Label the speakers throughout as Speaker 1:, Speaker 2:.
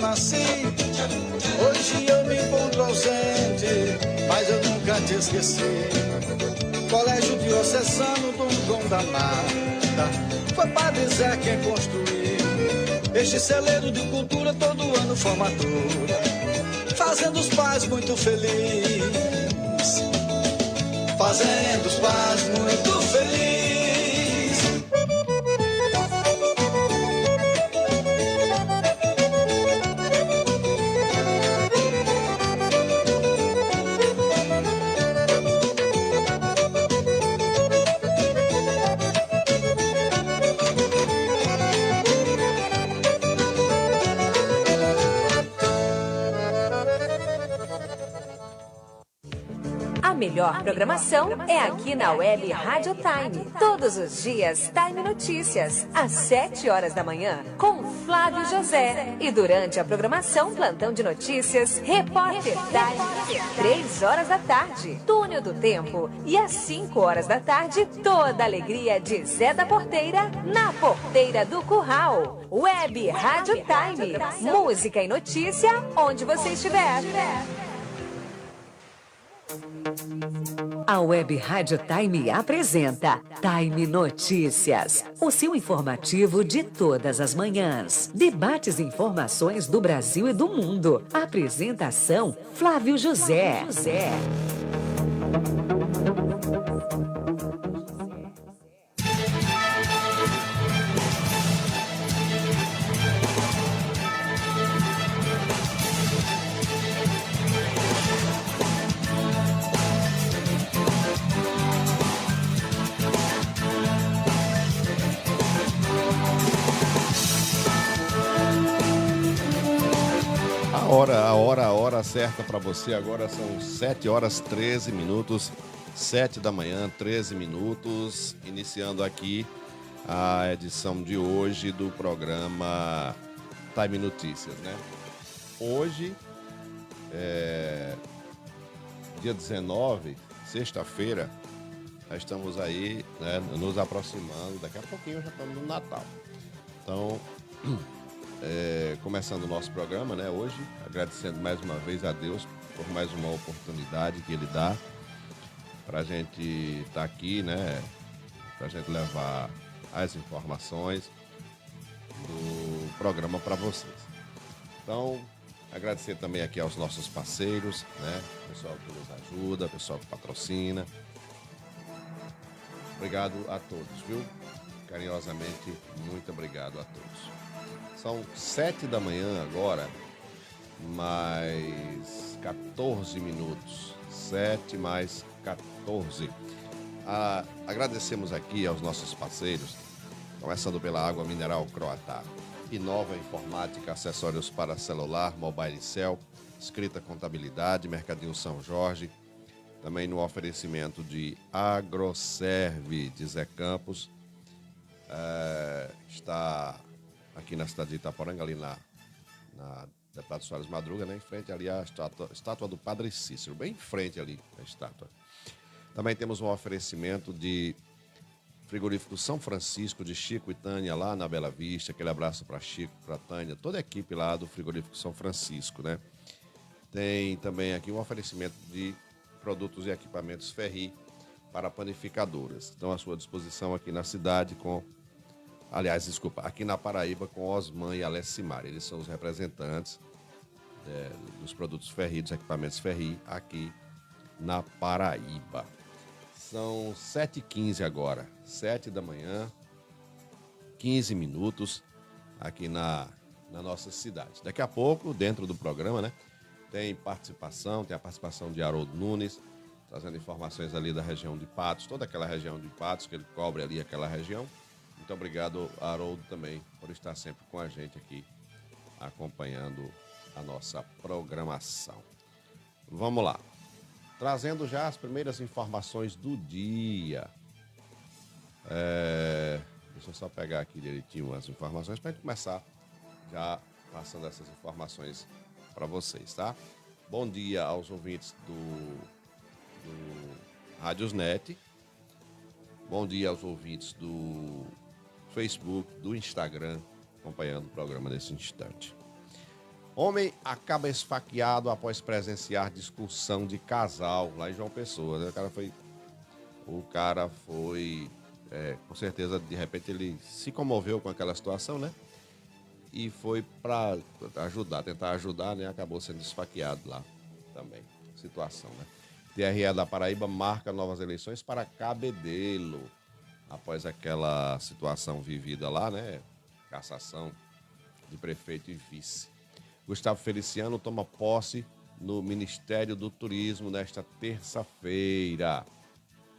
Speaker 1: nasci. Hoje eu me encontro ausente, mas eu nunca te esqueci. Colégio Diocesano Dom João da Mata, foi Padre Zé quem construiu este celeiro de cultura, todo ano formatura, fazendo os pais muito felizes, fazendo os pais muito felizes.
Speaker 2: A melhor programação é aqui na Web Rádio Time. Todos os dias, Time Notícias, às 7 horas da manhã, com Flávio José. E durante a programação Plantão de Notícias, Repórter Time, 3 horas da tarde, Túnel do Tempo. E às 5 horas da tarde, toda a alegria de Zé da Porteira, na Porteira do Curral. Web Rádio Time, música e notícia onde você estiver. A Web Rádio Time apresenta Time Notícias, o seu informativo de todas as manhãs. Debates e informações do Brasil e do mundo. Apresentação Flávio José.
Speaker 3: A hora certa para você agora são 7 horas 13 minutos, 7 da manhã, 13 minutos, iniciando aqui a edição de hoje do programa Time Notícias, né? Hoje, dia 19, sexta-feira, nós estamos aí, né, nos aproximando, daqui a pouquinho já estamos no Natal. Então, começando o nosso programa, né, hoje, agradecendo mais uma vez a Deus por mais uma oportunidade que Ele dá para a gente estar aqui, né, para a gente levar as informações do programa para vocês. Então, agradecer também aqui aos nossos parceiros, né, pessoal que nos ajuda, pessoal que patrocina. Obrigado a todos, viu? Carinhosamente, muito obrigado a todos. São 7 da manhã agora, mais 14 minutos. 7 mais 14. Agradecemos aqui aos nossos parceiros, começando pela Água Mineral Croatá. Inova Informática, acessórios para celular, mobile cell, escrita contabilidade, Mercadinho São Jorge. Também no oferecimento de Agroserve de Zé Campos. Está aqui na cidade de Itaporanga, ali na Deputado Soares Madruga, né? Em frente ali a estátua do Padre Cícero, bem em frente ali a estátua. Também temos um oferecimento de frigorífico São Francisco, de Chico e Tânia, lá na Bela Vista. Aquele abraço para Chico, para Tânia, toda a equipe lá do frigorífico São Francisco, né? Tem também aqui um oferecimento de produtos e equipamentos Ferri para panificadoras. Estão à sua disposição aqui na cidade aqui na Paraíba com Osman e Alessimar. Eles são os representantes dos produtos Ferri, dos equipamentos Ferri, aqui na Paraíba. São 7h15 agora, 7 da manhã, 15 minutos, aqui na nossa cidade. Daqui a pouco, dentro do programa, né, tem a participação de Haroldo Nunes, trazendo informações ali da região de Patos, toda aquela região de Patos, que ele cobre ali aquela região. Muito obrigado, Haroldo, também, por estar sempre com a gente aqui, acompanhando a nossa programação. Vamos lá. Trazendo já as primeiras informações do dia. Deixa eu só pegar aqui direitinho as informações para a gente começar já passando essas informações para vocês, tá? Bom dia aos ouvintes do Rádiosnet. Bom dia aos ouvintes do Facebook, do Instagram, acompanhando o programa nesse instante. Homem acaba esfaqueado após presenciar discussão de casal lá em João Pessoa, né? Com certeza, de repente ele se comoveu com aquela situação, né? E foi para tentar ajudar, né? Acabou sendo esfaqueado lá também. Situação, né? TRE da Paraíba marca novas eleições para Cabedelo. Após aquela situação vivida lá, né? Cassação de prefeito e vice. Gustavo Feliciano toma posse no Ministério do Turismo nesta terça-feira.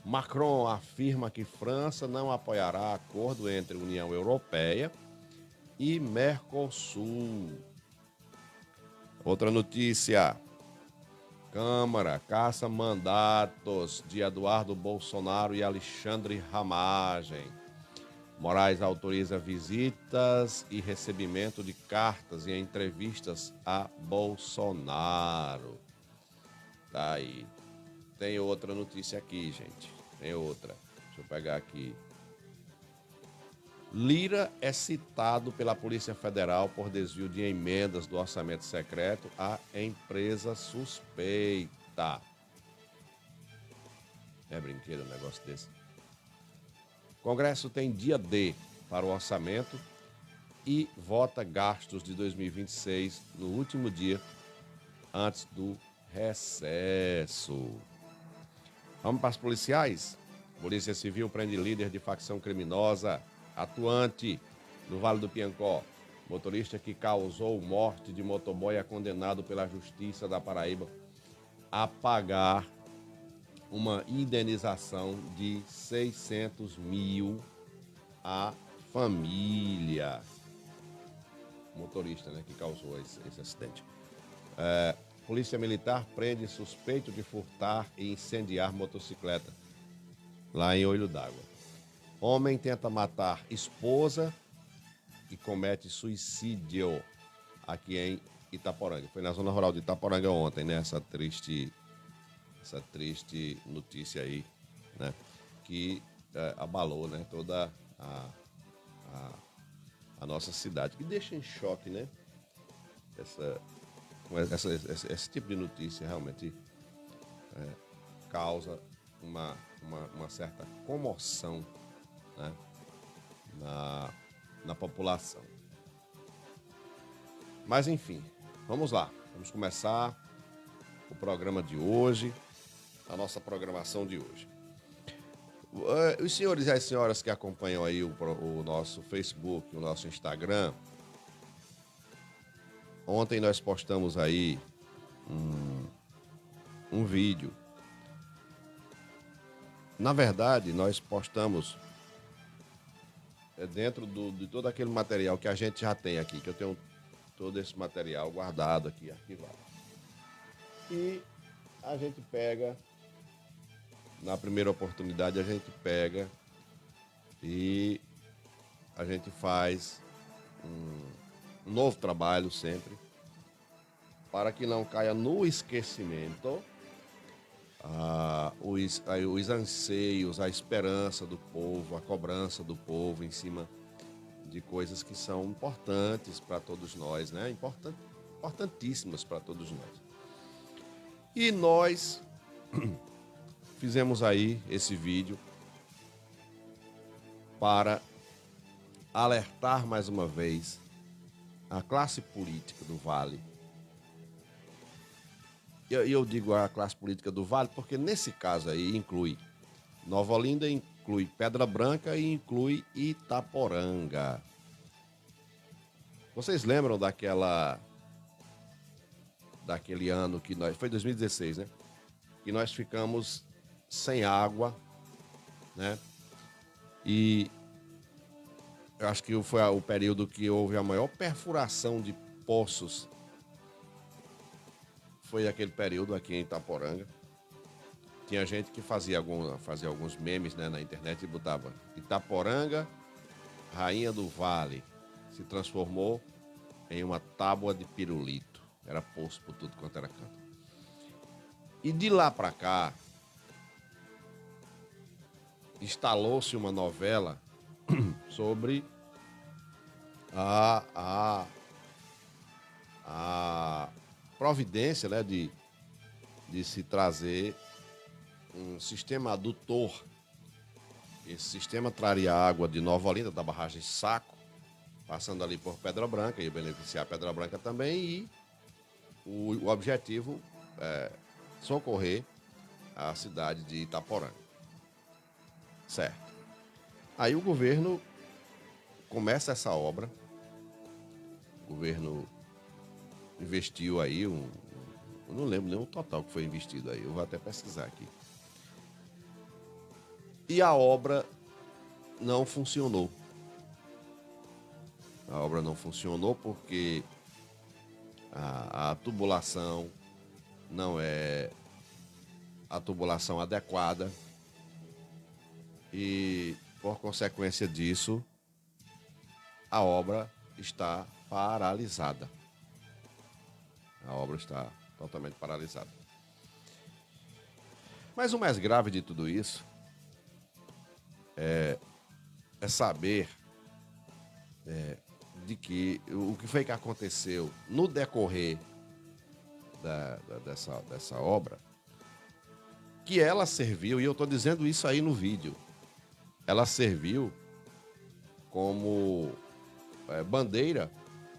Speaker 3: Macron afirma que França não apoiará acordo entre União Europeia e Mercosul. Outra notícia. Câmara caça mandatos de Eduardo Bolsonaro e Alexandre Ramagem. Moraes autoriza visitas e recebimento de cartas e entrevistas a Bolsonaro. Tá aí. Tem outra notícia aqui, gente. Tem outra. Deixa eu pegar aqui. Lira é citado pela Polícia Federal por desvio de emendas do orçamento secreto à empresa suspeita. É brinquedo um negócio desse. Congresso tem dia D para o orçamento e vota gastos de 2026 no último dia antes do recesso. Vamos para as policiais? Polícia Civil prende líder de facção criminosa atuante no Vale do Piancó. Motorista que causou morte de motoboy é condenado pela Justiça da Paraíba a pagar uma indenização de 600 mil à família. Motorista, né, que causou esse acidente. Polícia Militar prende suspeito de furtar e incendiar motocicleta lá em Olho d'Água. Homem tenta matar esposa e comete suicídio aqui em Itaporanga. Foi na zona rural de Itaporanga ontem, né? Essa triste notícia aí, né? Que abalou, né? Toda a nossa cidade. Que deixa em choque, né? Esse tipo de notícia realmente causa uma certa comoção, né, na população. Mas enfim, vamos lá. Vamos começar o programa de hoje, a nossa programação de hoje. Os senhores e as senhoras que acompanham aí o nosso Facebook, o nosso Instagram, ontem nós postamos aí um vídeo. Na verdade, nós postamos dentro de todo aquele material que a gente já tem aqui, que eu tenho todo esse material guardado aqui, arquivado. E a gente pega, na primeira oportunidade, a gente pega e a gente faz um novo trabalho sempre, para que não caia no esquecimento os anseios, a esperança do povo, a cobrança do povo em cima de coisas que são importantes para todos nós, né? Importantíssimas para todos nós. E nós fizemos aí esse vídeo para alertar mais uma vez a classe política do Vale. Eu digo a classe política do Vale porque nesse caso aí inclui Nova Olinda, inclui Pedra Branca e inclui Itaporanga. Vocês lembram daquele ano que foi 2016, né? Que nós ficamos sem água, né? E eu acho que foi o período que houve a maior perfuração de poços. Foi aquele período aqui em Itaporanga. Tinha gente que fazia alguns memes, né, na internet e botava Itaporanga, rainha do vale, se transformou em uma tábua de pirulito. Era poço por tudo quanto era canto. E de lá para cá, instalou-se uma novela sobre a providência, né, de se trazer um sistema adutor. Esse sistema traria água de Nova Olinda, da barragem Saco, passando ali por Pedra Branca, e beneficiar Pedra Branca também, e o objetivo é socorrer a cidade de Itaporanga. Certo. Aí o governo começa essa obra, o governo investiu aí eu não lembro nem o total que foi investido aí, eu vou até pesquisar aqui. E a obra não funcionou. A obra não funcionou porque a tubulação não é a tubulação adequada e, por consequência disso, a obra está paralisada. A obra está totalmente paralisada. Mas o mais grave de tudo isso é saber de que o que foi que aconteceu no decorrer dessa obra, que ela serviu, e eu estou dizendo isso aí no vídeo, ela serviu como bandeira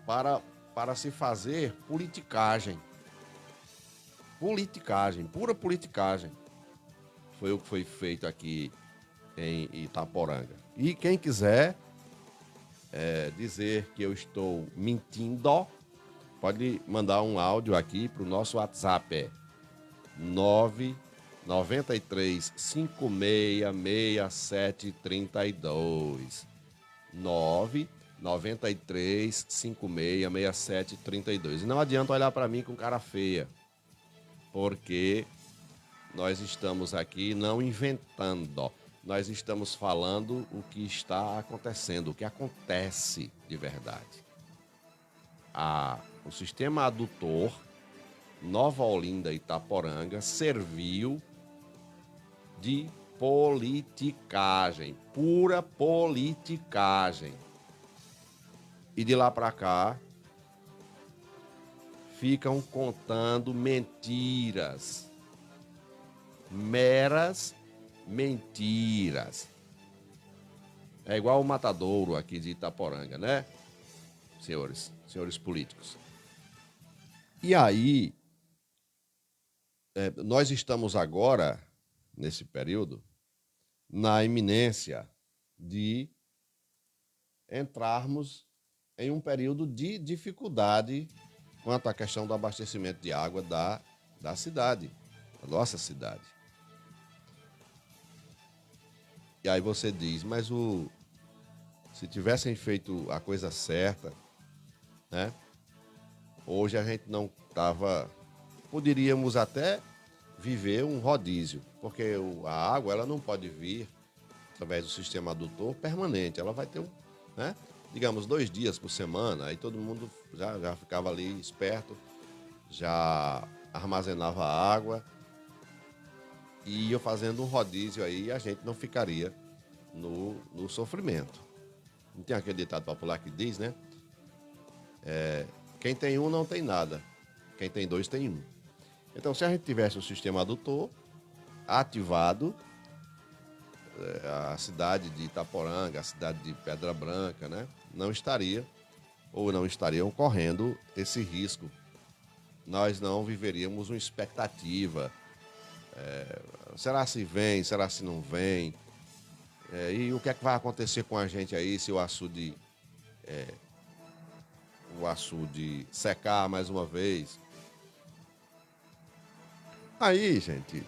Speaker 3: para se fazer politicagem. Politicagem, pura politicagem. Foi o que foi feito aqui em Itaporanga. E quem quiser dizer que eu estou mentindo, pode mandar um áudio aqui para o nosso WhatsApp, é 993566732. 993566732. E não adianta olhar para mim com cara feia, porque nós estamos aqui não inventando, nós estamos falando o que está acontecendo, o que acontece de verdade. O sistema adutor Nova Olinda e Itaporanga serviu de politicagem, pura politicagem. E de lá para cá ficam contando mentiras, meras mentiras. É igual o matadouro aqui de Itaporanga, né? Senhores políticos. E aí, nós estamos agora, nesse período, na iminência de entrarmos em um período de dificuldade quanto à questão do abastecimento de água da cidade, da nossa cidade. E aí você diz, mas se tivessem feito a coisa certa, né? Hoje a gente não estava... Poderíamos até viver um rodízio, porque a água ela não pode vir através do sistema adutor permanente. Ela vai ter, digamos, 2 dias por semana, aí todo mundo já ficava ali esperto, já armazenava água e ia fazendo um rodízio aí, e a gente não ficaria no sofrimento. Não tem aquele ditado popular que diz, né? Quem tem um não tem nada, quem tem 2 tem 1. Então, se a gente tivesse o sistema adutor ativado, a cidade de Itaporanga, a cidade de Pedra Branca, né, não estariam correndo esse risco. Nós não viveríamos uma expectativa. Será se vem, será se não vem? E o que é que vai acontecer com a gente aí se o açude secar mais uma vez? Aí, gente,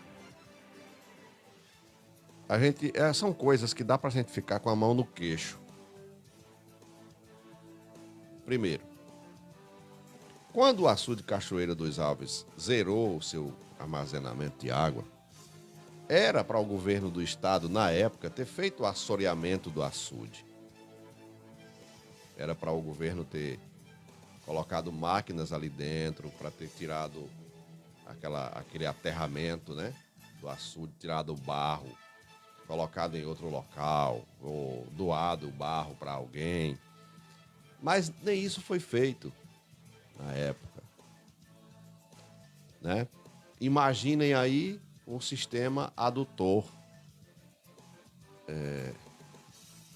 Speaker 3: são coisas que dá pra gente ficar com a mão no queixo. Primeiro, quando o açude Cachoeira dos Alves zerou o seu armazenamento de água, era para o governo do estado, na época, ter feito o assoreamento do açude. Era para o governo ter colocado máquinas ali dentro, para ter tirado aquele aterramento, né, do açude, tirado o barro, colocado em outro local, ou doado o barro para alguém. Mas nem isso foi feito na época. né? Imaginem aí um sistema adutor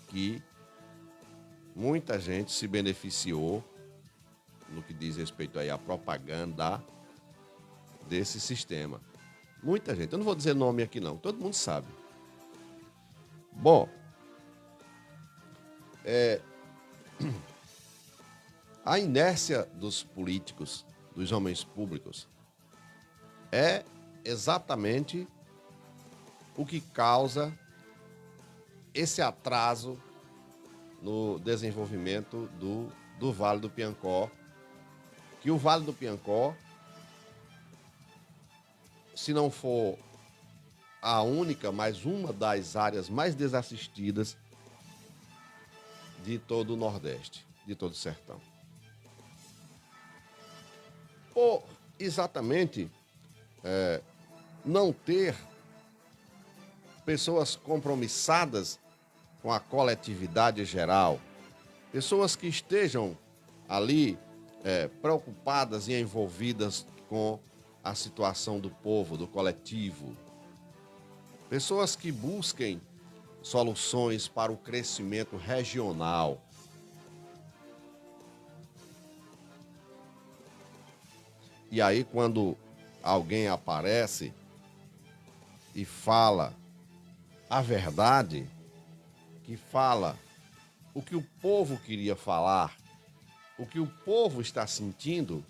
Speaker 3: que muita gente se beneficiou no que diz respeito aí à propaganda desse sistema. Muita gente. Eu não vou dizer nome aqui não, todo mundo sabe. Bom, a inércia dos políticos, dos homens públicos, é exatamente o que causa esse atraso no desenvolvimento do Vale do Piancó, que o Vale do Piancó, se não for a única, mas uma das áreas mais desassistidas de todo o Nordeste, de todo o sertão. Por exatamente não ter pessoas compromissadas com a coletividade geral, pessoas que estejam ali preocupadas e envolvidas com a situação do povo, do coletivo, pessoas que busquem soluções para o crescimento regional. E aí, quando alguém aparece e fala a verdade, que fala o que o povo queria falar, o que o povo está sentindo,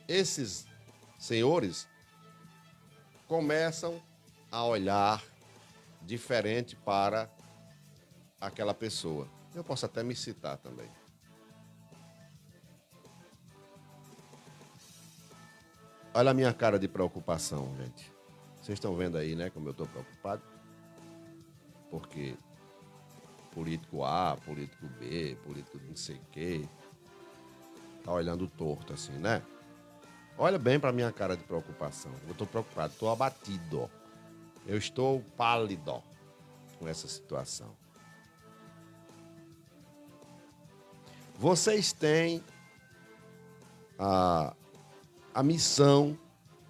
Speaker 3: esses senhores começam a olhar diferente para aquela pessoa. Eu posso até me citar também. Olha a minha cara de preocupação, gente. Vocês estão vendo aí, né, como eu estou preocupado? Porque político A, político B, político não sei o quê, tá olhando torto assim, né? Olha bem para minha cara de preocupação. Eu estou preocupado, estou abatido. Eu estou pálido com essa situação. Vocês têm a missão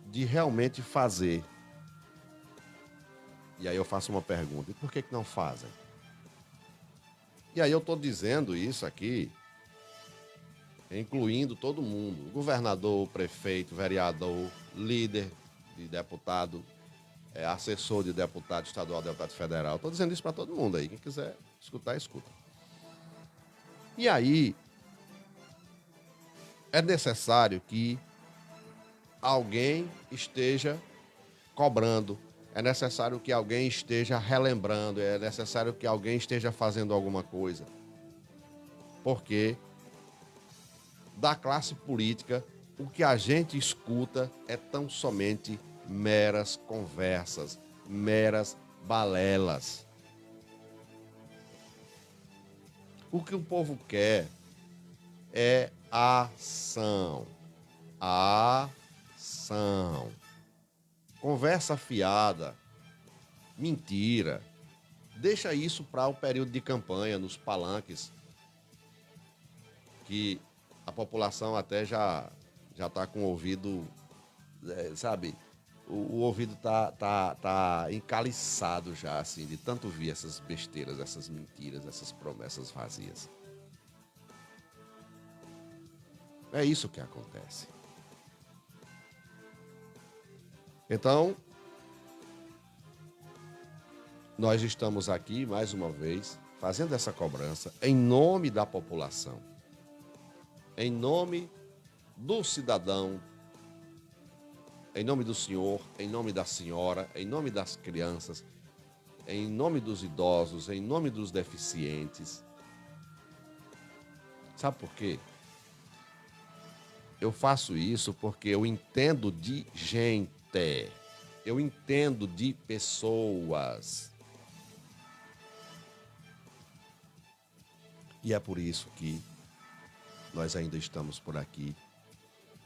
Speaker 3: de realmente fazer. E aí eu faço uma pergunta: e por que não fazem? E aí eu estou dizendo isso aqui, incluindo todo mundo: o governador, o prefeito, o vereador, líder de deputado, assessor de deputado estadual, deputado federal. Estou dizendo isso para todo mundo aí. Quem quiser escutar, escuta. E aí é necessário que alguém esteja cobrando, é necessário que alguém esteja relembrando, é necessário que alguém esteja fazendo alguma coisa. Porque da classe política, o que a gente escuta é tão somente meras conversas, meras balelas. O que o povo quer é ação. Ação. Conversa fiada, mentira. Deixa isso para o período de campanha, nos palanques, que a população até já está com o ouvido, sabe? O ouvido tá encaliçado já, assim, de tanto ouvir essas besteiras, essas mentiras, essas promessas vazias. É isso que acontece. Então, nós estamos aqui, mais uma vez, fazendo essa cobrança em nome da população, em nome do cidadão, em nome do senhor, em nome da senhora, em nome das crianças, em nome dos idosos, em nome dos deficientes. Sabe por quê? Eu faço isso porque eu entendo de gente. Eu entendo de pessoas. E é por isso que nós ainda estamos por aqui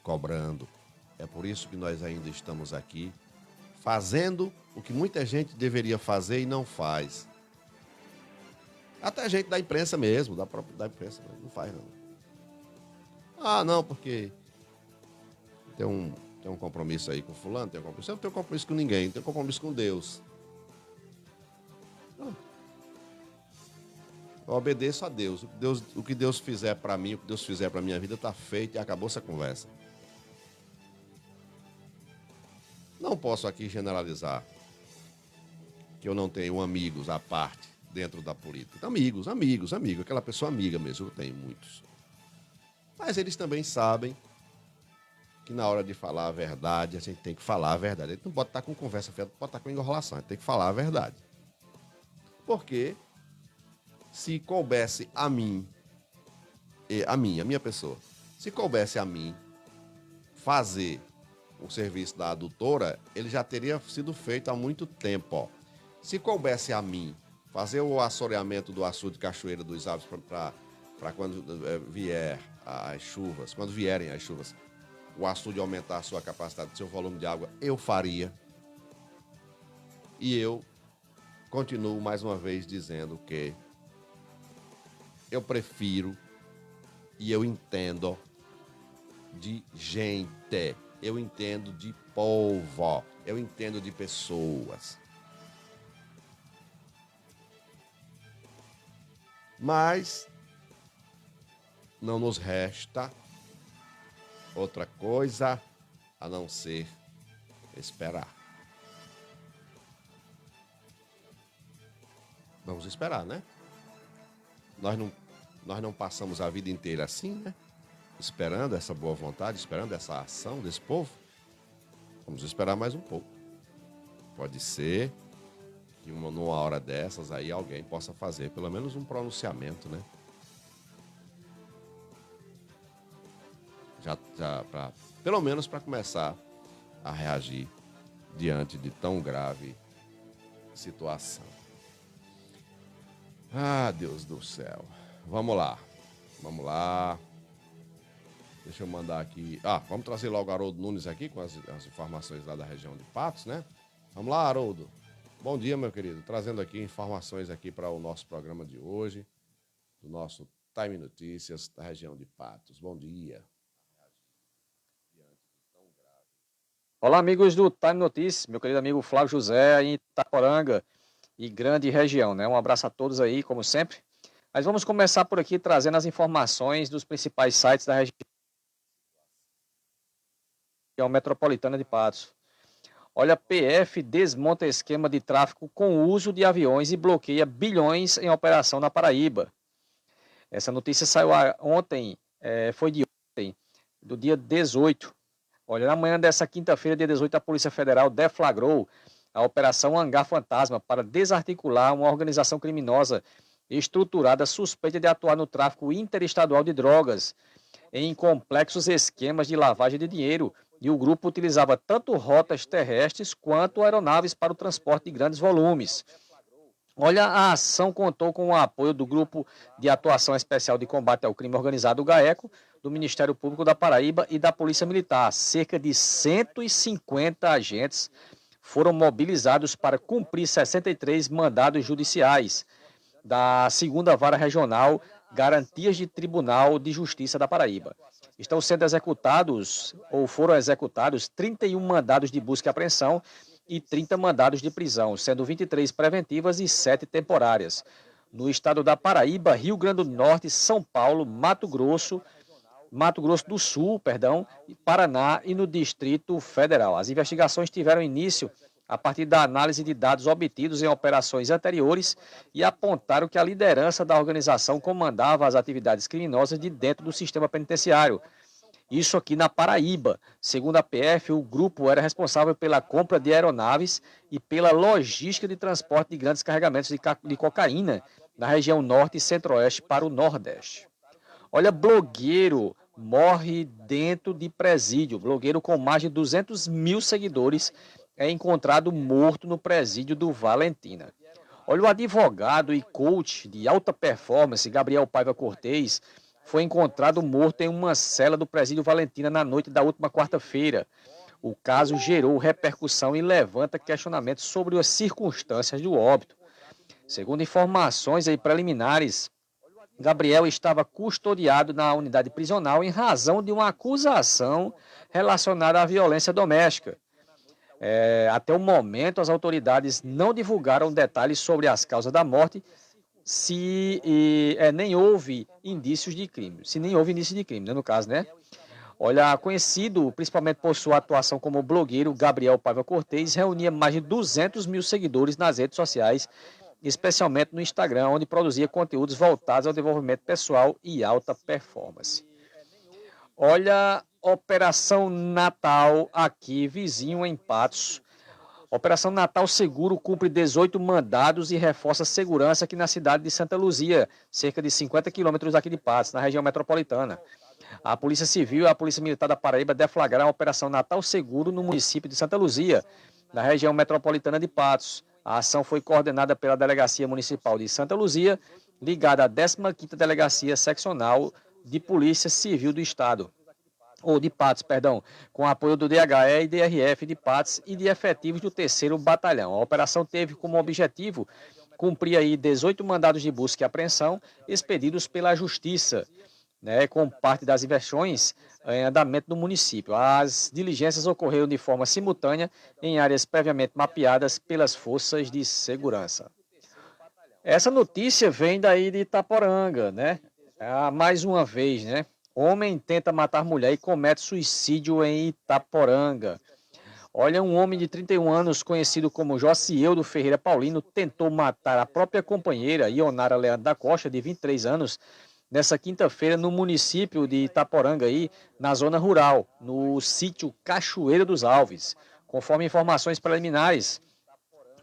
Speaker 3: cobrando. É por isso que nós ainda estamos aqui fazendo o que muita gente deveria fazer e não faz. Até gente da imprensa mesmo, da imprensa, não faz não. Ah, não, porque tem Tem um compromisso aí com fulano, tem um compromisso. Eu não tenho compromisso com ninguém, eu tenho compromisso com Deus. Não. Eu obedeço a Deus. O que Deus fizer para mim, o que Deus fizer para minha vida está feito e acabou essa conversa. Não posso aqui generalizar que eu não tenho amigos à parte dentro da política. Amigos, aquela pessoa amiga mesmo, eu tenho muitos. Mas eles também sabem que na hora de falar a verdade, a gente tem que falar a verdade. A gente não pode estar com conversa fiada, pode estar com enrolação, a gente tem que falar a verdade. Porque se coubesse a mim, a minha pessoa, se coubesse a mim fazer o serviço da adutora, ele já teria sido feito há muito tempo. Ó. Se coubesse a mim fazer o assoreamento do açude Cachoeira dos Aves para quando vier as chuvas, quando vierem as chuvas, o açude aumentar a sua capacidade, seu volume de água, eu faria. E eu continuo mais uma vez dizendo que eu prefiro e eu entendo de gente, eu entendo de povo, eu entendo de pessoas. Mas não nos resta outra coisa a não ser esperar. Vamos esperar, né? Nós não passamos a vida inteira assim, né? Esperando essa boa vontade, esperando essa ação desse povo. Vamos esperar mais um pouco. Pode ser que numa hora dessas aí alguém possa fazer pelo menos um pronunciamento, né? Pelo menos para começar a reagir diante de tão grave situação. Ah, Deus do céu. Vamos lá. Deixa eu mandar aqui. Vamos trazer logo o Haroldo Nunes aqui com as informações lá da região de Patos, né? Vamos lá, Haroldo. Bom dia, meu querido. Trazendo aqui informações aqui para o nosso programa de hoje, do nosso Time Notícias da região de Patos. Bom dia.
Speaker 4: Olá, amigos do Time Notícias, meu querido amigo Flávio José, em Itaporanga e grande região, né? Um abraço a todos aí, como sempre. Mas vamos começar por aqui trazendo as informações dos principais sites da região metropolitana de Patos. Olha, PF desmonta esquema de tráfico com uso de aviões e bloqueia bilhões em operação na Paraíba. Essa notícia saiu ontem, foi de ontem, do dia 18. Olha, na manhã dessa quinta-feira, dia 18, a Polícia Federal deflagrou a Operação Hangar Fantasma para desarticular uma organização criminosa estruturada suspeita de atuar no tráfico interestadual de drogas em complexos esquemas de lavagem de dinheiro, e o grupo utilizava tanto rotas terrestres quanto aeronaves para o transporte de grandes volumes. Olha, a ação contou com o apoio do Grupo de Atuação Especial de Combate ao Crime Organizado, o GAECO, do Ministério Público da Paraíba e da Polícia Militar. Cerca de 150 agentes foram mobilizados para cumprir 63 mandados judiciais da 2ª Vara Regional Garantias de Tribunal de Justiça da Paraíba. Estão sendo executados, ou foram executados, 31 mandados de busca e apreensão e 30 mandados de prisão, sendo 23 preventivas e 7 temporárias. No estado da Paraíba, Rio Grande do Norte, São Paulo, Mato Grosso do Sul, Paraná e no Distrito Federal. As investigações tiveram início a partir da análise de dados obtidos em operações anteriores e apontaram que a liderança da organização comandava as atividades criminosas de dentro do sistema penitenciário. Isso aqui na Paraíba. Segundo a PF, o grupo era responsável pela compra de aeronaves e pela logística de transporte de grandes carregamentos de cocaína na região norte e centro-oeste para o nordeste. Olha, blogueiro morre dentro de presídio. Blogueiro com mais de 200 mil seguidores é encontrado morto no presídio do Valentina. Olha, o advogado e coach de alta performance, Gabriel Paiva Cortez, foi encontrado morto em uma cela do presídio Valentina na noite da última quarta-feira. O caso gerou repercussão e levanta questionamentos sobre as circunstâncias do óbito. Segundo informações preliminares, Gabriel estava custodiado na unidade prisional em razão de uma acusação relacionada à violência doméstica. Até o momento, as autoridades não divulgaram detalhes sobre as causas da morte, nem houve indícios de crime. Se nem houve indício de crime, né, no caso, né? Olha, conhecido principalmente por sua atuação como blogueiro, Gabriel Paiva Cortez reunia mais de 200 mil seguidores nas redes sociais, especialmente no Instagram, onde produzia conteúdos voltados ao desenvolvimento pessoal e alta performance. Olha, Operação Natal aqui, vizinho em Patos. Operação Natal Seguro cumpre 18 mandados e reforça a segurança aqui na cidade de Santa Luzia, cerca de 50 quilômetros daqui de Patos, na região metropolitana. A Polícia Civil e a Polícia Militar da Paraíba deflagraram a Operação Natal Seguro no município de Santa Luzia, na região metropolitana de Patos. A ação foi coordenada pela Delegacia Municipal de Santa Luzia, ligada à 15ª Delegacia Seccional de Polícia Civil do Estado, ou de Patos, perdão, com apoio do DHE e DRF de Patos e de efetivos do 3º Batalhão. A operação teve como objetivo cumprir aí 18 mandados de busca e apreensão expedidos pela Justiça, né, com parte das investigações em andamento no município. As diligências ocorreram de forma simultânea em áreas previamente mapeadas pelas forças de segurança. Essa notícia vem daí de Itaporanga, né? Mais uma vez, né? Homem tenta matar mulher e comete suicídio em Itaporanga. Olha, um homem de 31 anos, conhecido como Jocieldo Ferreira Paulino, tentou matar a própria companheira, Ionara Leandro da Costa, de 23 anos, nessa quinta-feira no município de Itaporanga, aí, na zona rural, no sítio Cachoeira dos Alves. Conforme informações preliminares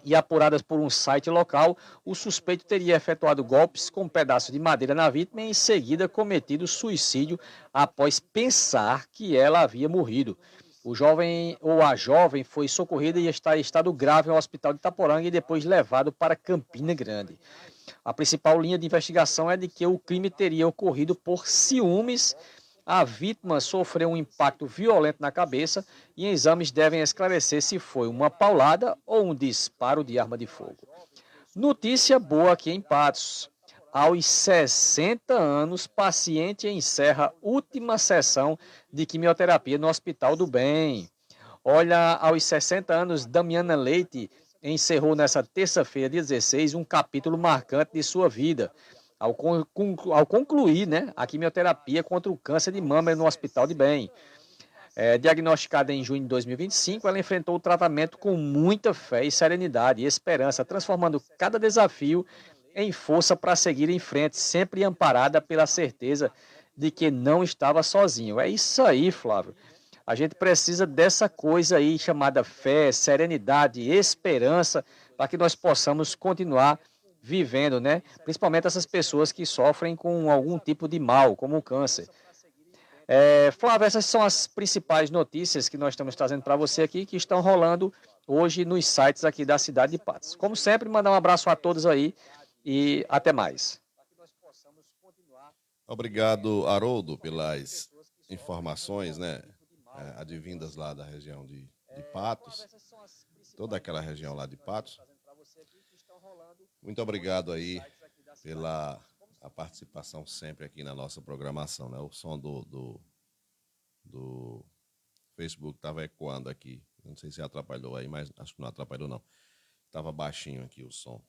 Speaker 4: e apuradas por um site local, o suspeito teria efetuado golpes com um pedaço de madeira na vítima e em seguida cometido suicídio após pensar que ela havia morrido. O jovem ou a jovem foi socorrida e está em estado grave ao hospital de Itaporanga e depois levado para Campina Grande. A principal linha de investigação é de que o crime teria ocorrido por ciúmes. A vítima sofreu um impacto violento na cabeça e exames devem esclarecer se foi uma paulada ou um disparo de arma de fogo. Notícia boa aqui em Patos. Aos 60 anos, paciente encerra última sessão de quimioterapia no Hospital do Bem. Olha, aos 60 anos, Damiana Leite encerrou nessa terça-feira, dia 16, um capítulo marcante de sua vida, ao concluir, né, a quimioterapia contra o câncer de mama no Hospital de Bem. Diagnosticada em junho de 2025, ela enfrentou o tratamento com muita fé e serenidade e esperança, transformando cada desafio em força para seguir em frente, sempre amparada pela certeza de que não estava sozinho. É isso aí, Flávio. A gente precisa dessa coisa aí chamada fé, serenidade, esperança, para que nós possamos continuar vivendo, né? Principalmente essas pessoas que sofrem com algum tipo de mal, como o câncer. Flávio, essas são as principais notícias que nós estamos trazendo para você aqui, que estão rolando hoje nos sites aqui da cidade de Patos. Como sempre, mandar um abraço a todos aí e até mais.
Speaker 3: Obrigado, Haroldo, pelas informações, né, advindas lá da região de Patos, toda aquela região lá de Patos. Muito obrigado aí pela a participação sempre aqui na nossa programação, né? O som do Facebook estava ecoando aqui. Não sei se atrapalhou aí, mas acho que não atrapalhou, não. Estava baixinho aqui o som.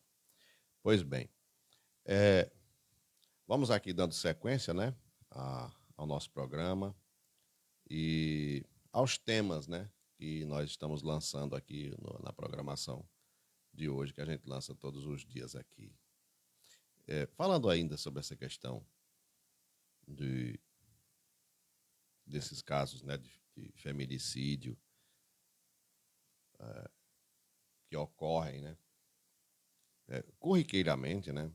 Speaker 3: Pois bem, vamos aqui dando sequência, né, ao nosso programa e aos temas, né, que nós estamos lançando aqui na programação de hoje, que a gente lança todos os dias aqui. Falando ainda sobre essa questão desses casos, né, de feminicídio que ocorrem, né, corriqueiramente, né,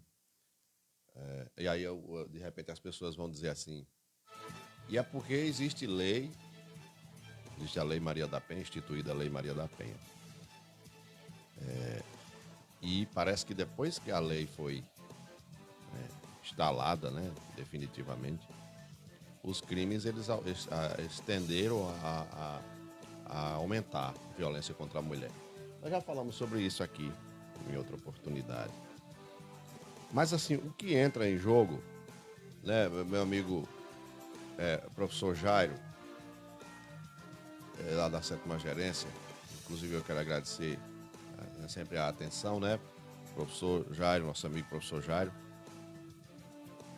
Speaker 3: e aí de repente as pessoas vão dizer assim, e é porque existe a Lei Maria da Penha, instituída a Lei Maria da Penha. E parece que depois que a lei foi instalada, né, definitivamente, os crimes eles estenderam a aumentar a violência contra a mulher. Nós já falamos sobre isso aqui em outra oportunidade. Mas assim, o que entra em jogo né, meu amigo professor Jairo, lá da 7ª Gerência, inclusive eu quero agradecer sempre a atenção, né? Professor Jairo, nosso amigo professor Jairo,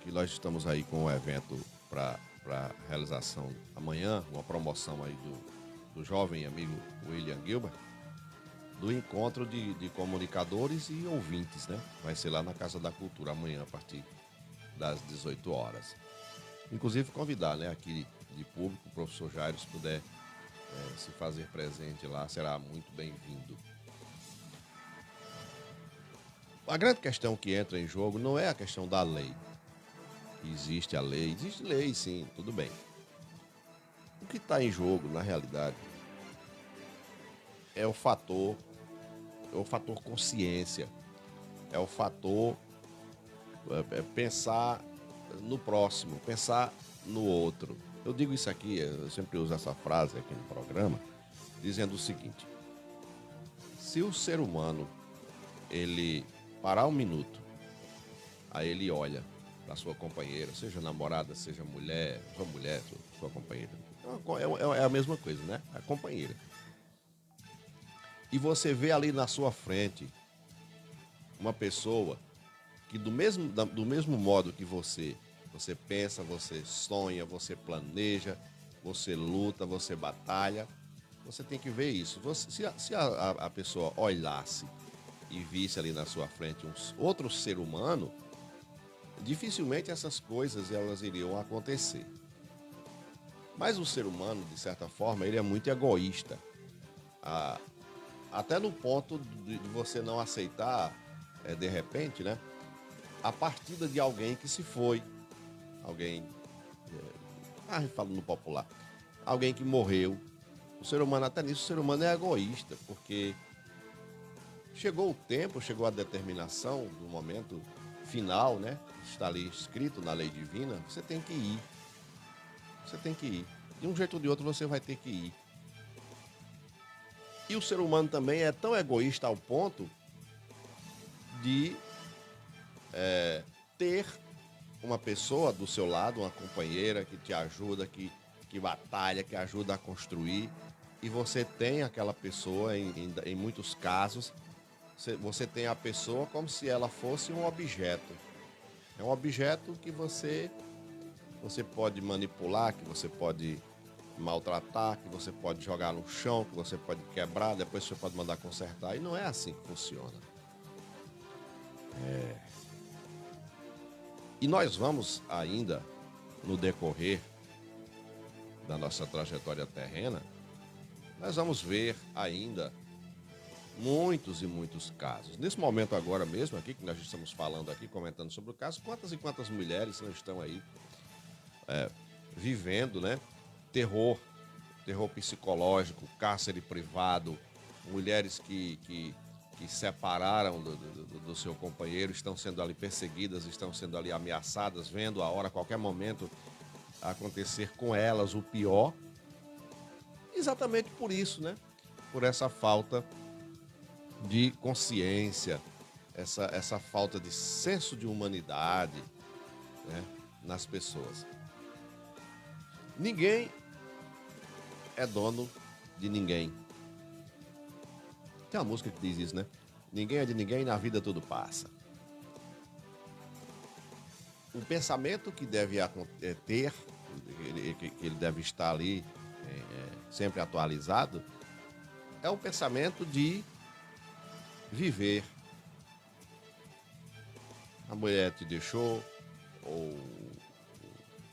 Speaker 3: que nós estamos aí com um evento para realização amanhã, uma promoção aí do jovem amigo William Gilbert, do encontro de comunicadores e ouvintes, né? Vai ser lá na Casa da Cultura amanhã, a partir das 18 horas. Inclusive convidar, né, aqui de público, o professor Jairo, se puder se fazer presente lá, será muito bem-vindo. A grande questão que entra em jogo não é a questão da lei. Existe a lei, existe lei sim, tudo bem. O que está em jogo, na realidade, é o fator consciência, é o fator pensar no próximo, pensar no outro. Eu digo isso aqui, eu sempre uso essa frase aqui no programa, dizendo o seguinte: se o ser humano, ele parar um minuto, aí ele olha para sua companheira, seja namorada, seja mulher, sua companheira, é a mesma coisa, né? A companheira. E você vê ali na sua frente uma pessoa que do mesmo modo que você pensa, você sonha, você planeja, você luta, você batalha, você tem que ver isso. Se a pessoa olhasse e visse ali na sua frente outro ser humano, dificilmente essas coisas elas iriam acontecer. Mas o ser humano, de certa forma, ele é muito egoísta. Até no ponto de você não aceitar, de repente, né, a partida de alguém que se foi. Alguém, falando no popular, alguém que morreu. O ser humano, até nisso, o ser humano é egoísta, porque chegou o tempo, chegou a determinação do momento final, né? Está ali escrito na lei divina, você tem que ir. Você tem que ir. De um jeito ou de outro você vai ter que ir. E o ser humano também é tão egoísta ao ponto de ter uma pessoa do seu lado, uma companheira que te ajuda, que batalha, que ajuda a construir. E você tem aquela pessoa, em muitos casos, você tem a pessoa como se ela fosse um objeto. É um objeto que você pode manipular, que você pode maltratar, que você pode jogar no chão, que você pode quebrar, depois você pode mandar consertar. E não é assim que funciona. E nós vamos ainda, no decorrer da nossa trajetória terrena, nós vamos ver ainda muitos e muitos casos. Nesse momento agora mesmo aqui, que nós estamos falando aqui, comentando sobre o caso, quantas e quantas mulheres não estão aí vivendo, né? Terror psicológico, cárcere privado, mulheres que separaram do seu companheiro, estão sendo ali perseguidas, estão sendo ali ameaçadas, vendo a hora, a qualquer momento, acontecer com elas o pior. Exatamente por isso, né? Por essa falta de consciência, essa falta de senso de humanidade, né, nas pessoas. Ninguém é dono de ninguém. Tem uma música que diz isso, né? Ninguém é de ninguém, na vida tudo passa. O pensamento que deve ter, que ele deve estar ali sempre atualizado, é o pensamento de viver. A mulher te deixou, ou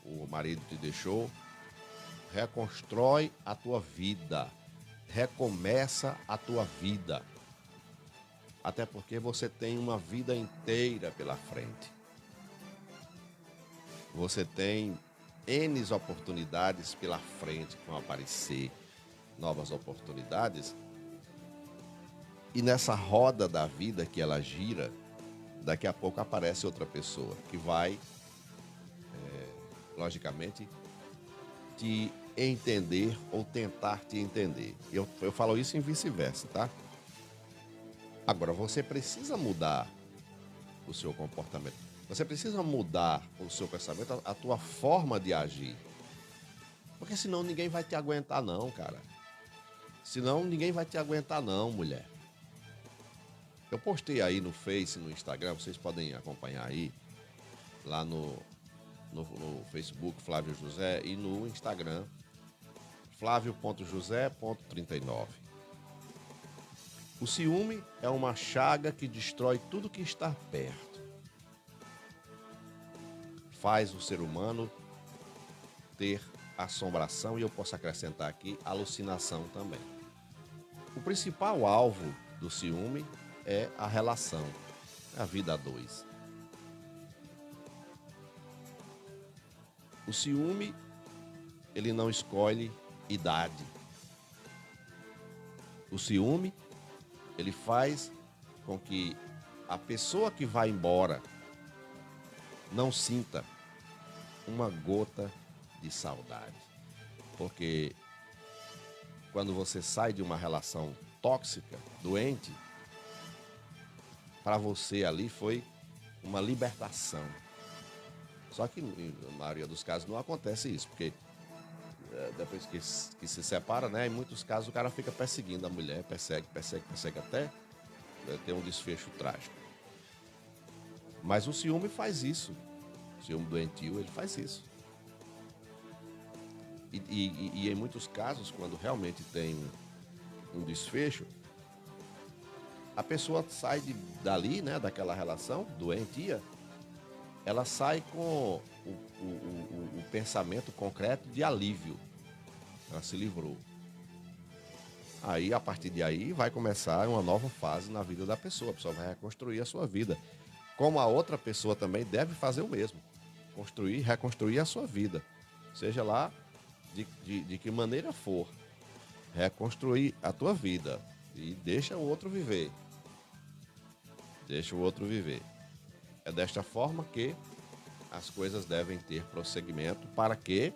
Speaker 3: o marido te deixou, reconstrói a tua vida, recomeça a tua vida. Até porque você tem uma vida inteira pela frente. Você tem N oportunidades pela frente que vão aparecer, novas oportunidades. E nessa roda da vida que ela gira, daqui a pouco aparece outra pessoa que vai, logicamente, te entender ou tentar te entender. Eu falo isso em vice-versa, tá? Agora, você precisa mudar o seu comportamento. Você precisa mudar o seu pensamento, a tua forma de agir. Porque senão ninguém vai te aguentar não, cara. Senão ninguém vai te aguentar não, mulher. Eu postei aí no Face, no Instagram, vocês podem acompanhar aí, lá no Facebook, Flávio José, e no Instagram, flávio.josé.39. O ciúme é uma chaga que destrói tudo que está perto. Faz o ser humano ter assombração e eu posso acrescentar aqui alucinação também. O principal alvo do ciúme é a relação, a vida a dois. O ciúme, ele não escolhe idade. O ciúme, ele faz com que a pessoa que vai embora não sinta uma gota de saudade. Porque quando você sai de uma relação tóxica, doente, para você ali foi uma libertação. Só que na maioria dos casos não acontece isso, porque depois que se separa, né, em muitos casos o cara fica perseguindo a mulher, persegue até ter um desfecho trágico. Mas o ciúme faz isso. O ciúme doentio, ele faz isso. E em muitos casos, quando realmente tem um desfecho, a pessoa sai dali, né, daquela relação doentia, ela sai com o pensamento concreto de alívio. Ela se livrou. Aí, a partir de aí, vai começar uma nova fase na vida da pessoa. A pessoa vai reconstruir a sua vida. Como a outra pessoa também deve fazer o mesmo. Reconstruir a sua vida. Seja lá de que maneira for. Reconstruir a tua vida. E deixa o outro viver. Deixa o outro viver. É desta forma que as coisas devem ter prosseguimento para que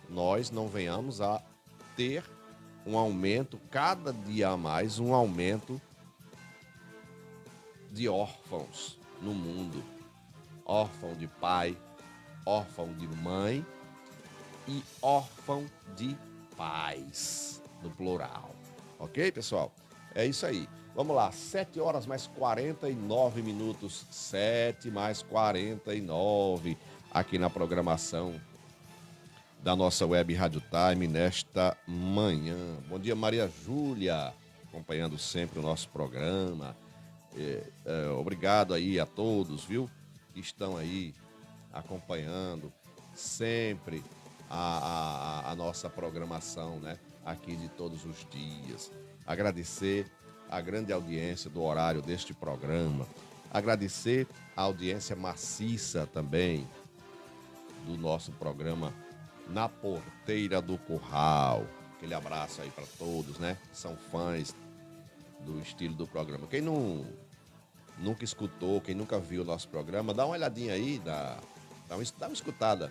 Speaker 3: nós não venhamos a ter um aumento, cada dia a mais, um aumento de órfãos no mundo. Órfão de pai, órfão de mãe e órfão de pais, no plural. Ok, pessoal? É isso aí. Vamos lá, 7 horas mais 49 minutos, 7 mais 49, aqui na programação da nossa Web Rádio Time nesta manhã. Bom dia, Maria Júlia, acompanhando sempre o nosso programa. Obrigado aí a todos, viu, que estão aí acompanhando sempre a nossa programação, né, aqui de todos os dias. Agradecer a grande audiência do horário deste programa. Agradecer a audiência maciça também do nosso programa Na Porteira do Curral. Aquele abraço aí para todos, né? São fãs do estilo do programa. Quem nunca escutou, quem nunca viu o nosso programa, dá uma olhadinha aí, dá uma escutada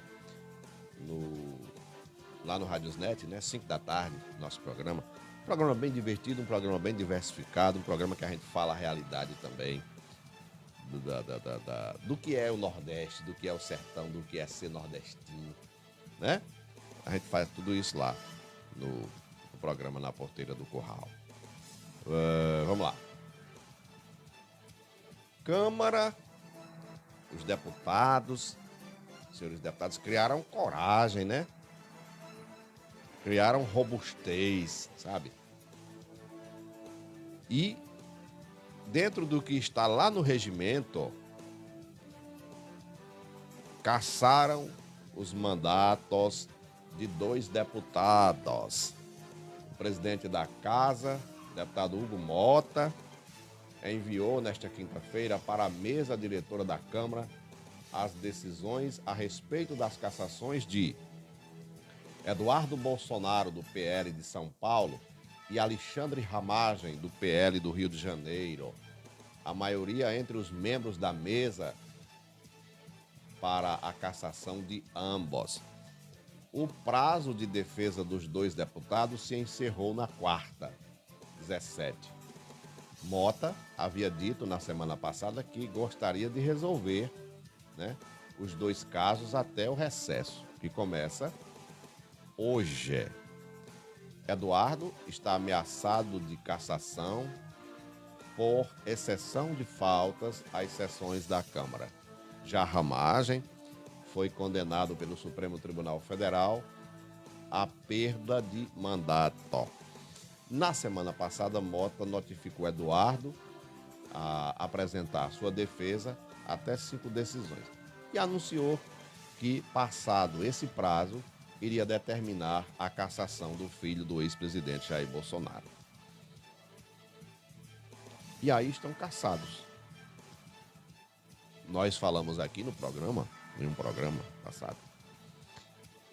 Speaker 3: lá no Radiosnet, né? 5 da tarde, nosso programa. Um programa bem divertido, um programa bem diversificado, um programa que a gente fala a realidade também do que é o Nordeste, do que é o sertão, do que é ser nordestino, né? A gente faz tudo isso lá no programa Na Porteira do Curral. Vamos lá. Câmara, os deputados, senhores deputados, criaram coragem, né? Criaram robustez, sabe? E dentro do que está lá no regimento, cassaram os mandatos de 2 deputados. O presidente da Casa, deputado Hugo Mota, enviou nesta quinta-feira para a mesa diretora da Câmara as decisões a respeito das cassações de Eduardo Bolsonaro, do PL de São Paulo, e Alexandre Ramagem, do PL do Rio de Janeiro. A maioria entre os membros da mesa para a cassação de ambos. O prazo de defesa dos 2 deputados se encerrou na quarta, 17. Mota havia dito na semana passada que gostaria de resolver né, os 2 casos até o recesso, que começa hoje. Eduardo está ameaçado de cassação por exceção de faltas às sessões da Câmara. Já Ramagem foi condenado pelo Supremo Tribunal Federal à perda de mandato. Na semana passada, Mota notificou Eduardo a apresentar sua defesa até 5 decisões e anunciou que, passado esse prazo, iria determinar a cassação do filho do ex-presidente Jair Bolsonaro. E aí estão cassados. Nós falamos aqui no programa, em um programa passado,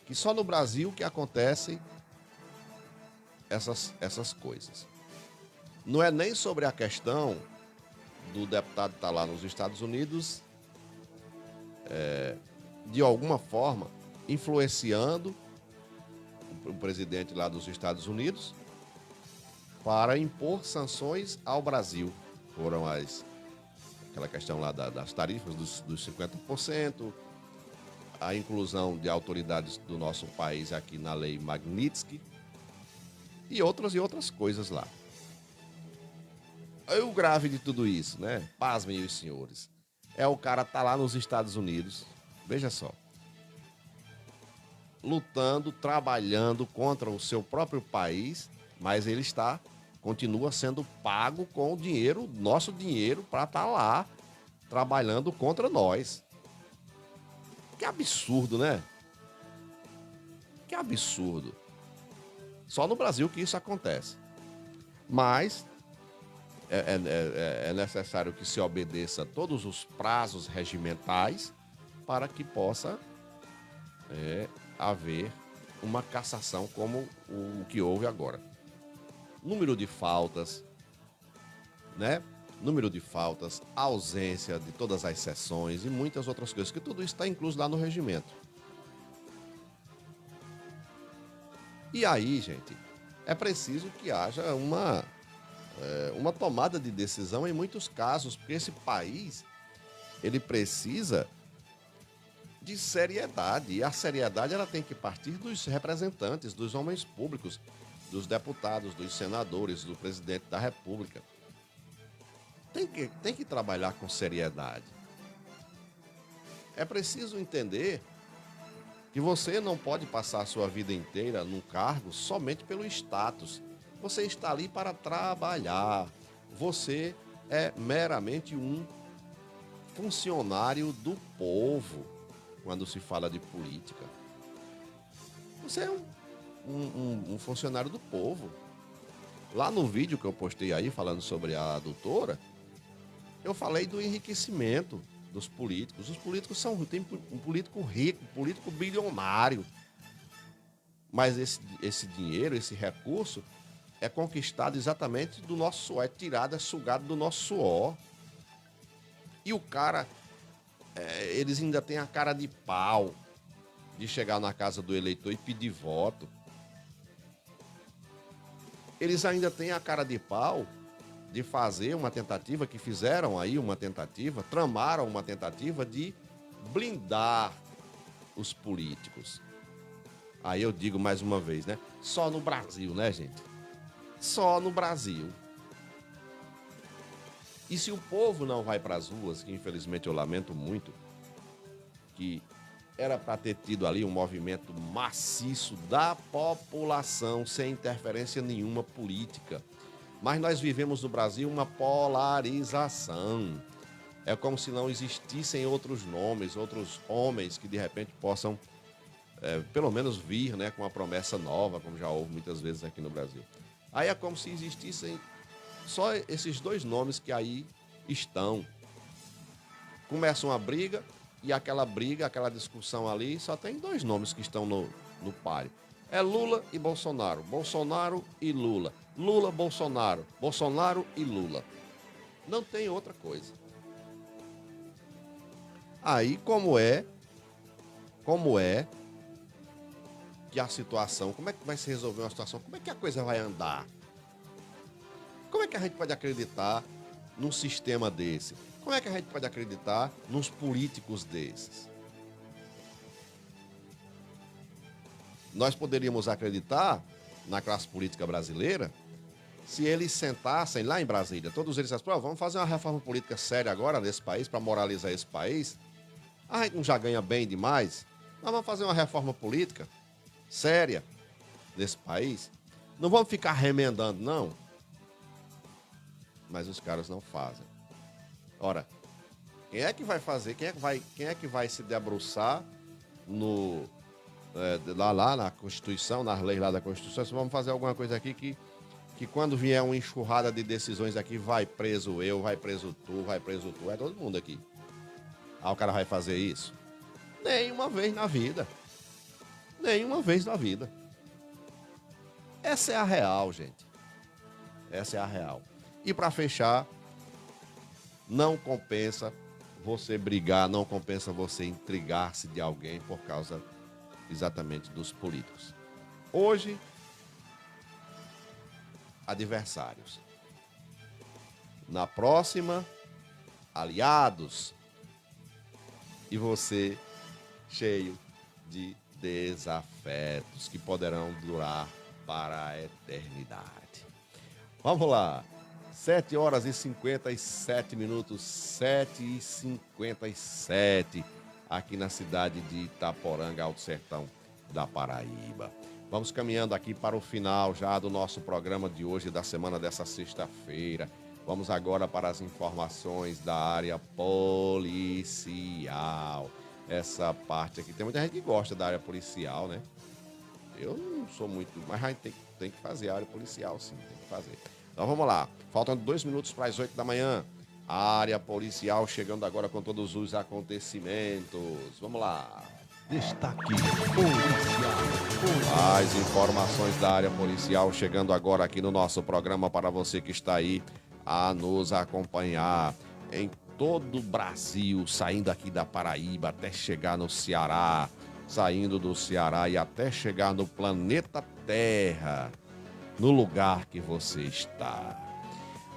Speaker 3: que só no Brasil que acontecem essas coisas. Não é nem sobre a questão do deputado estar lá nos Estados Unidos, de alguma forma, influenciando o presidente lá dos Estados Unidos para impor sanções ao Brasil. Foram aquela questão lá das tarifas dos 50%, a inclusão de autoridades do nosso país aqui na lei Magnitsky e outras coisas lá. Aí o grave de tudo isso, né? Pasmem os senhores. É o cara tá lá nos Estados Unidos, veja só, lutando, trabalhando contra o seu próprio país, mas ele continua sendo pago com o dinheiro, nosso dinheiro, para estar lá trabalhando contra nós. Que absurdo, né? Que absurdo. Só no Brasil que isso acontece. Mas é necessário que se obedeça todos os prazos regimentais para que possa haver uma cassação como o que houve agora. Número de faltas, né? Número de faltas, ausência de todas as sessões e muitas outras coisas, que tudo isso está incluso lá no regimento. E aí, gente, é preciso que haja uma tomada de decisão em muitos casos, porque esse país, ele precisa de seriedade, e a seriedade ela tem que partir dos representantes, dos homens públicos, dos deputados, dos senadores, do presidente da República. Tem que trabalhar com seriedade. É preciso entender que você não pode passar a sua vida inteira num cargo somente pelo status. Você está ali para trabalhar. Você é meramente um funcionário do povo quando se fala de política. Você é um funcionário do povo. Lá no vídeo que eu postei aí, falando sobre a adutora, eu falei do enriquecimento dos políticos. Os políticos tem um político rico, um político bilionário. Mas esse dinheiro, esse recurso, é conquistado exatamente do nosso suor, é tirado, é sugado do nosso suor. E o cara, eles ainda têm a cara de pau de chegar na casa do eleitor e pedir voto. Eles ainda têm a cara de pau de fazer uma tentativa, que fizeram aí uma tentativa, tramaram uma tentativa de blindar os políticos. Aí eu digo mais uma vez, né? Só no Brasil, né, gente? Só no Brasil. E se o povo não vai para as ruas, que infelizmente eu lamento muito, que era para ter tido ali um movimento maciço da população, sem interferência nenhuma política. Mas nós vivemos no Brasil uma polarização. É como se não existissem outros nomes, outros homens que de repente possam, pelo menos vir, né, com uma promessa nova, como já houve muitas vezes aqui no Brasil. Aí é como se existissem só esses 2 nomes que aí estão. Começa uma briga, e aquela briga, aquela discussão ali, só tem 2 nomes que estão no páreo. É Lula e Bolsonaro. Bolsonaro e Lula. Lula, Bolsonaro. Bolsonaro e Lula. Não tem outra coisa. Aí como é que a situação, como é que vai se resolver uma situação, como é que a coisa vai andar? Como é que a gente pode acreditar num sistema desse? Como é que a gente pode acreditar nos políticos desses? Nós poderíamos acreditar na classe política brasileira se eles sentassem lá em Brasília, todos eles dissessem, vamos fazer uma reforma política séria agora nesse país, para moralizar esse país. A gente não já ganha bem demais? Nós vamos fazer uma reforma política séria nesse país. Não vamos ficar remendando, não. Mas os caras não fazem. Ora, quem é que vai fazer? Quem é que vai se debruçar lá na Constituição, nas leis lá da Constituição? Vamos fazer alguma coisa aqui que quando vier uma enxurrada de decisões aqui, vai preso eu, vai preso tu, é todo mundo aqui. O cara vai fazer isso? Nenhuma vez na vida. Nenhuma vez na vida. Essa é a real, gente. Essa é a real. E para fechar, não compensa você brigar, não compensa você intrigar-se de alguém por causa exatamente dos políticos. Hoje, adversários. Na próxima, aliados. E você cheio de desafetos que poderão durar para a eternidade. Vamos lá. 7 horas e 57 minutos, 7h57, aqui na cidade de Itaporanga, Alto Sertão da Paraíba. Vamos caminhando aqui para o final já do nosso programa de hoje, da semana dessa sexta-feira. Vamos agora para as informações da área policial. Essa parte aqui, tem muita gente que gosta da área policial, né? Eu não sou muito, mas a gente tem que fazer a área policial, sim, tem que fazer. Então vamos lá, faltando 2 minutos para as 8 da manhã, a área policial chegando agora com todos os acontecimentos. Vamos lá.
Speaker 5: Destaque policial.
Speaker 3: As informações da área policial chegando agora aqui no nosso programa para você que está aí a nos acompanhar em todo o Brasil, saindo aqui da Paraíba até chegar no Ceará, saindo do Ceará e até chegar no planeta Terra, no lugar que você está.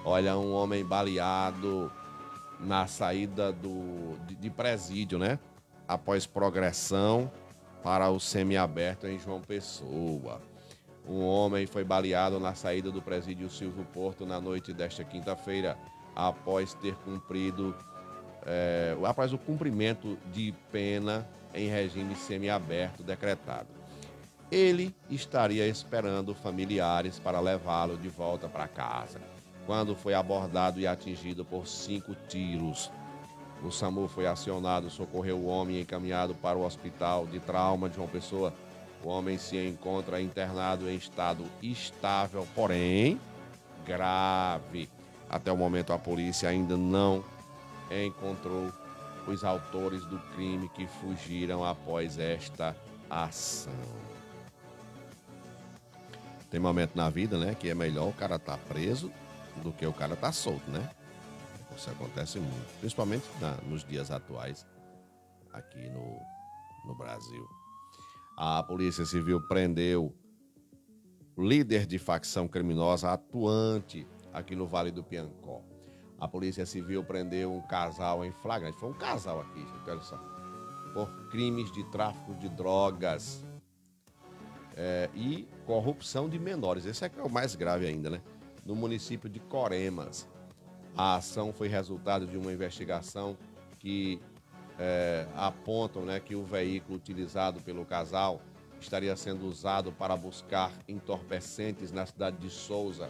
Speaker 3: Olha, um homem baleado na saída de presídio, né? Após progressão para o semiaberto em João Pessoa. Um homem foi baleado na saída do presídio Silvio Porto na noite desta quinta-feira, após ter cumprido, após o cumprimento de pena em regime semiaberto decretado. Ele estaria esperando familiares para levá-lo de volta para casa, quando foi abordado e atingido por 5 tiros. O SAMU foi acionado, socorreu o homem e encaminhado para o Hospital de Trauma de João Pessoa. O homem se encontra internado em estado estável, porém grave. Até o momento, a polícia ainda não encontrou os autores do crime que fugiram após esta ação. Tem momento na vida, né, que é melhor o cara estar preso do que o cara estar solto, né? Isso acontece muito, principalmente nos dias atuais aqui no Brasil. A Polícia Civil prendeu o líder de facção criminosa atuante aqui no Vale do Piancó. A Polícia Civil prendeu um casal em flagrante. Foi um casal aqui, gente, olha só. Por crimes de tráfico de drogas e corrupção de menores. Esse é que é o mais grave ainda, né? No município de Coremas. A ação foi resultado de uma investigação que apontam, né, que o veículo utilizado pelo casal estaria sendo usado para buscar entorpecentes na cidade de Souza.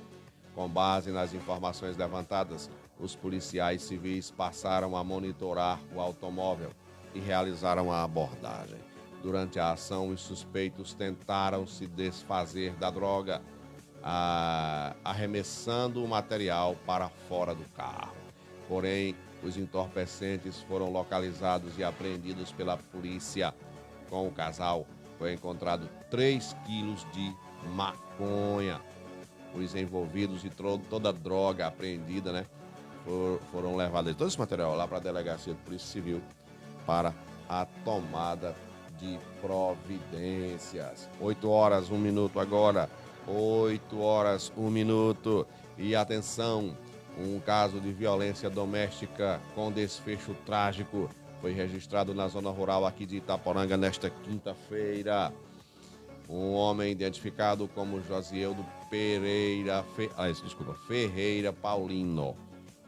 Speaker 3: Com base nas informações levantadas, os policiais civis passaram a monitorar o automóvel e realizaram a abordagem. Durante a ação, os suspeitos tentaram se desfazer da droga, arremessando o material para fora do carro. Porém, os entorpecentes foram localizados e apreendidos pela polícia. Com o casal, foi encontrado 3 quilos de maconha. Os envolvidos e toda a droga apreendida, né, foram levados, todo esse material, lá para a Delegacia de Polícia Civil para a tomada de providências. 8 horas, 1 minuto agora. 8 horas, 1 minuto. E atenção, Um caso de violência doméstica com desfecho trágico foi registrado na zona rural aqui de Itaporanga nesta quinta-feira. Um homem identificado como Josieldo Ferreira Paulino.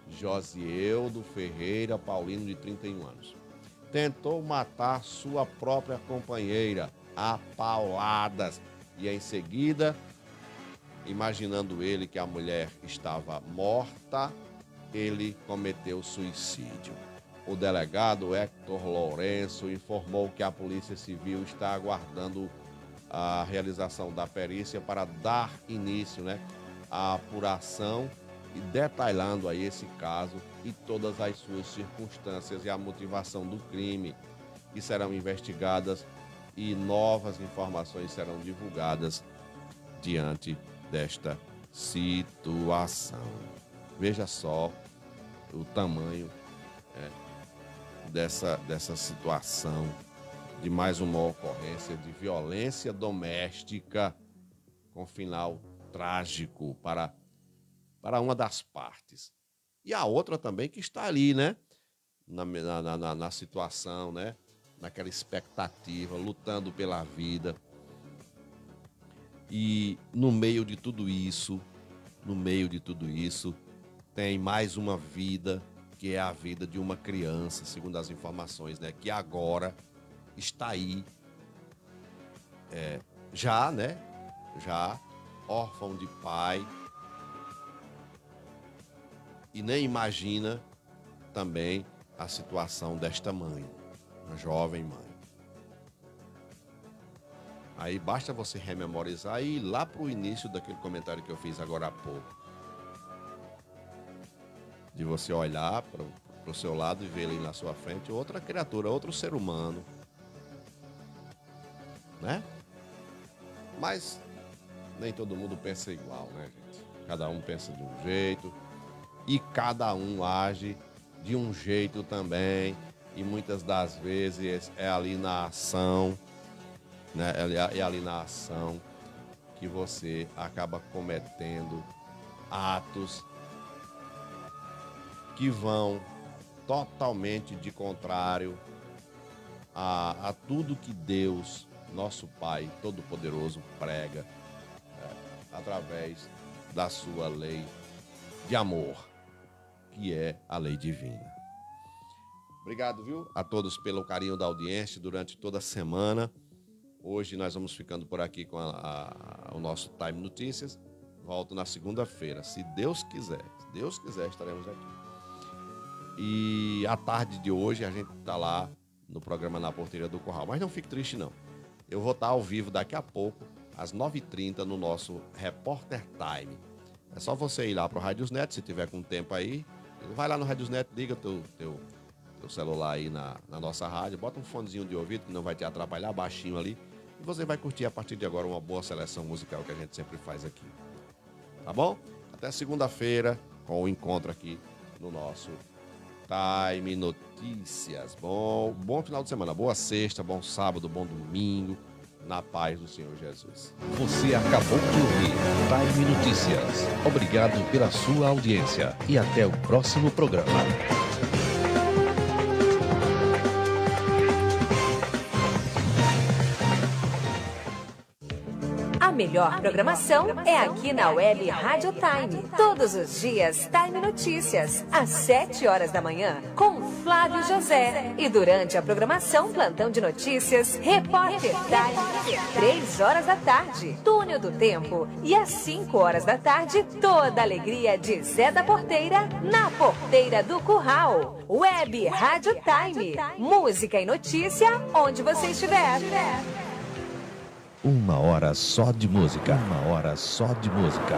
Speaker 3: Josieldo Ferreira Paulino, de 31 anos. Tentou matar sua própria companheira a pauladas e em seguida, imaginando ele que a mulher estava morta, ele cometeu suicídio. O delegado Hector Lourenço informou que a Polícia Civil está aguardando a realização da perícia para dar início, à apuração e detalhando aí esse caso e todas as suas circunstâncias e a motivação do crime, que serão investigadas e novas informações serão divulgadas diante desta situação. Veja só o tamanho dessa situação de mais uma ocorrência de violência doméstica com final trágico para uma das partes. E a outra também que está ali, na situação, naquela expectativa, lutando pela vida. E no meio de tudo isso, tem mais uma vida, que é a vida de uma criança, segundo as informações, que agora está aí, já órfão de pai, e nem imagina também a situação desta mãe, uma jovem mãe. Aí basta você rememorizar e ir lá para o início daquele comentário que eu fiz agora há pouco. De você olhar para o seu lado e ver ali na sua frente outra criatura, outro ser humano. Mas nem todo mundo pensa igual, gente? Cada um pensa de um jeito e cada um age de um jeito também. E muitas das vezes é ali na ação, é ali na ação que você acaba cometendo atos que vão totalmente de contrário a tudo que Deus, nosso Pai Todo-Poderoso, prega através da sua lei de amor, que é a lei divina. Obrigado, a todos pelo carinho da audiência durante toda a semana. Hoje nós vamos ficando por aqui com o nosso Time Notícias. Volto na segunda-feira, se Deus quiser. Se Deus quiser, estaremos aqui. E à tarde de hoje a gente está lá no programa Na Porteira do Curral. Mas não fique triste, não. Eu vou estar ao vivo daqui a pouco, às 9h30, no nosso Repórter Time. É só você ir lá para o Radiosnet, se tiver com tempo aí. Vai lá no Radiosnet, liga teu celular aí na nossa rádio, bota um fonezinho de ouvido que não vai te atrapalhar, baixinho ali. E você vai curtir a partir de agora uma boa seleção musical que a gente sempre faz aqui. Tá bom? Até segunda-feira com o encontro aqui no nosso Time Notícias. Bom final de semana, boa sexta, bom sábado, bom domingo, na paz do Senhor Jesus.
Speaker 5: Você acabou de ouvir Time Notícias. Obrigado pela sua audiência e até o próximo programa.
Speaker 2: A melhor programação é aqui na Web Rádio Time. Todos os dias, Time Notícias, às 7 horas da manhã, com Flávio José. E durante a programação Plantão de Notícias, Repórter Time, 3 horas da tarde, Túnel do Tempo. E às 5 horas da tarde, toda a alegria de Zé da Porteira, na Porteira do Curral. Web Rádio Time. Música e notícia, onde você estiver.
Speaker 5: 1 hora só de música. 1 hora só de música.